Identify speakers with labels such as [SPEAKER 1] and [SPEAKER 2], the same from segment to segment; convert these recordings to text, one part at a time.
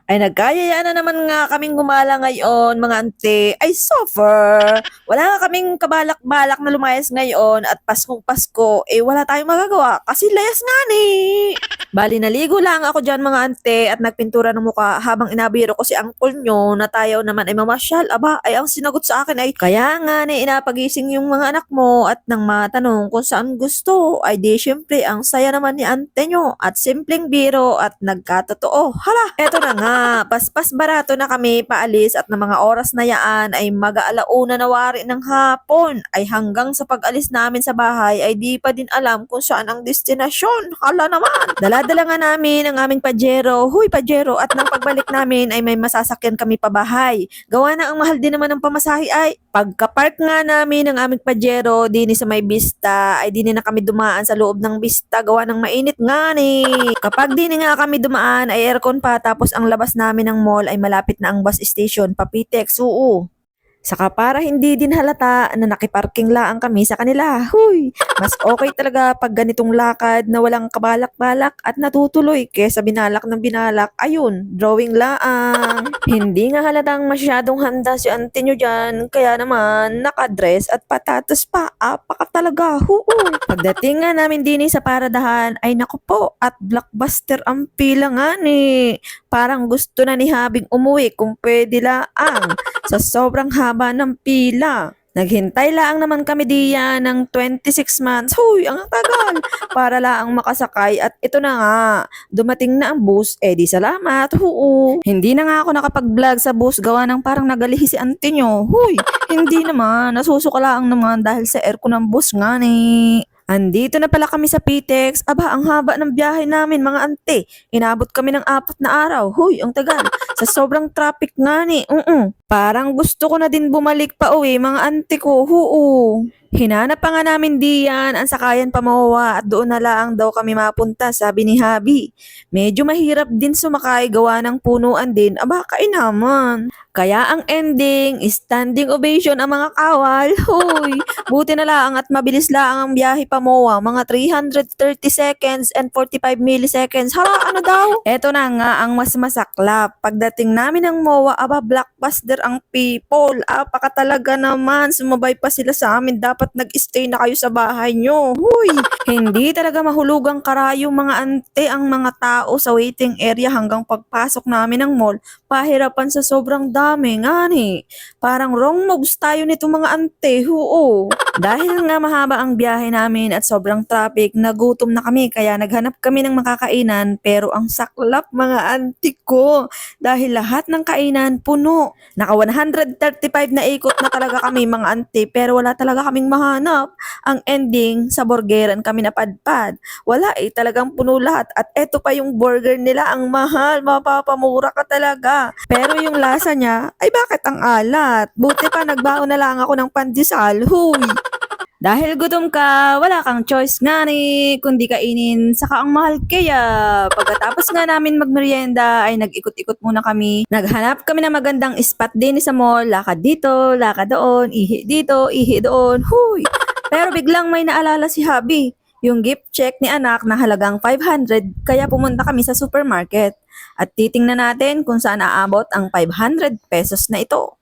[SPEAKER 1] Ay nagkayayaan na naman nga kaming gumala ngayon, mga ante. Ay suffer! Wala nga kaming kabalak-balak na lumayas ngayon at Paskong Pasko, eh wala tayong magagawa kasi layas nga ni. Bali naligo lang ako dyan mga ante at nagpintura ng muka habang inabiro ko si angkol nyo na tayo naman ay mamasyal. Aba, ay ang sinagot sa akin ay kaya nga ni inapagising yung mga anak mo at nang matanong kung saan gusto ay di syempre ang saya naman ni ante nyo at simpleng biro at nagkatotoo. Hala, eto na nga, paspas barato na kami paalis at ng mga oras na yaan ay mag-aalauna na wari ng hapon ay hanggang sa pag-alis namin sa bahay ay di pa din alam kung saan ang destinasyon. Hala naman, dala-dala nga namin ang aming Pajero. Huy Pajero, at nang pagbalik namin ay may masasakyan kami pabahay. Gawa na ang mahal din naman ng pamasahe ay pagka-park nga namin ng aming Pajero dini sa may Vista ay dini na kami dumaan sa loob ng Vista gawa ng mainit nga ni. Kapag dini nga kami dumaan ay aircon pa tapos ang labas namin ng mall ay malapit na ang bus station Papitex. Oo. Saka para hindi din halata na nakiparking laang kami sa kanila. Huy, mas okay talaga pag ganitong lakad na walang kabalak-balak at natutuloy kesa binalak ng binalak. Ayun, drawing laang. Hindi nga halatang masyadong handa si auntie nyo dyan. Kaya naman, nakadress at patatas pa. Apaka talaga. Pagdating nga namin din sa paradahan, ay naku po, at blockbuster ang pila nga ni. Parang gusto na ni Habing umuwi kung pwede laang sa sobrang haba ng pila. Naghintay lang naman kami diyan ng 26 months. Huy, ang tagal. Para laang makasakay at ito na nga. Dumating na ang bus. Eh di salamat. Oo. Hindi na nga ako nakapag-vlog sa bus gawa ng parang nagalihi si auntie nyo. Huy, hindi naman. Nasusuka lang naman dahil sa aircon ng bus nga ni. Andito na pala kami sa Pitex. Aba, ang haba ng biyahe namin mga ante. Inabot kami ng 4 na araw. Huy, ang tagal. Sa sobrang traffic nga ni. Parang gusto ko na din bumalik pa uwi mga ante ko. Oo. Hinanap pa nga namin diyan ang sakayan pamawawa at doon na lang daw kami mapunta, sabi ni Habi. Medyo mahirap din sumakay gawa ng punuan din. Aba, kainaman. Kaya ang ending, standing ovation ang mga kawal. Hoy, buti na lang at mabilis lang ang biyahe pamowa. Mga 330 seconds and 45 milliseconds. Hala, ano daw? Eto na nga ang mas masaklap. Pagdating namin ng MOA, aba, blockbuster ang people. Apaka talaga naman. Sumabay pa sila sa amin. Dapat nag-stay na kayo sa bahay nyo. Huy, hindi talaga mahulugang karayong mga ante ang mga tao sa waiting area hanggang pagpasok namin ng mall. Pahirapan sa sobrang dami nga ni. Parang wrong moves tayo nito mga ante. Oo. Dahil nga mahaba ang biyahe namin at sobrang traffic, nagutom na kami kaya naghanap kami ng makakainan pero ang saklap mga ante ko. Dahil lahat ng kainan puno. Naka 135 na ikot na talaga kami mga ante pero wala talaga kaming mahanap. Ang ending, sa burgeran kami napadpad. Wala talagang puno lahat at eto pa yung burger nila ang mahal. Mapapamura ka talaga. Pero yung lasa niya, ay bakit ang alat? Buti pa nagbaon na lang ako ng pandesal. Huy! Dahil gutom ka, wala kang choice nga ni, kundi kainin, saka ang mahal kaya. Pagkatapos nga namin magmerienda, ay nag-ikot-ikot muna kami. Naghanap kami ng magandang spot din sa mall, lakad dito, lakad doon, ihi dito, ihi doon, huy! Pero biglang may naalala si Habi, yung gift check ni anak na halagang 500, kaya pumunta kami sa supermarket. At titingnan natin kung saan aabot ang 500 pesos na ito.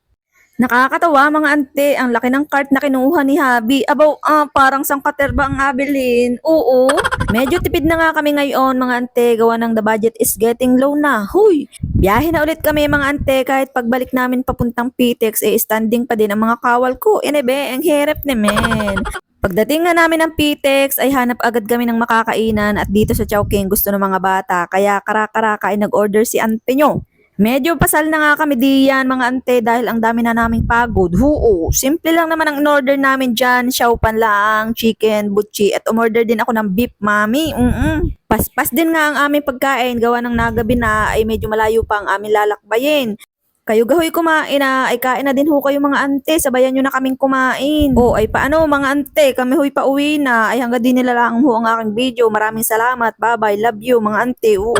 [SPEAKER 1] Nakakatawa mga ante, ang laki ng cart na kinuha ni Habi. Abaw, parang sangkaterba ang abilin. Oo, medyo tipid na nga kami ngayon mga ante, gawa ng the budget is getting low na. Huy, biyahe na ulit kami mga ante kahit pagbalik namin papuntang Pitex, standing pa din ang mga kawal ko. Inebe, ang hirap naman. Pagdating nga namin ng Pitex ay hanap agad kami ng makakainan at dito sa Chowking gusto ng mga bata kaya karaka-raka ay nag-order si ante nyo. Medyo pasal na nga kami diyan mga ante dahil ang dami na naming pagod. Oo, simple lang naman ang in-order namin dyan. Xiaopan lang, chicken, butchi at umorder din ako ng beef mami. Paspas din nga ang aming pagkain gawa ng nagabi na ay medyo malayo pa ang aming lalakbayin. Kayo gahoy kumain na, ay kain na din ho kayo mga ante, sabayan nyo na kaming kumain. O ay paano mga ante, kami ho'y pauwi na, ay hanggang din nila lang ho ang aking video. Maraming salamat, bye bye, love you mga ante, oo.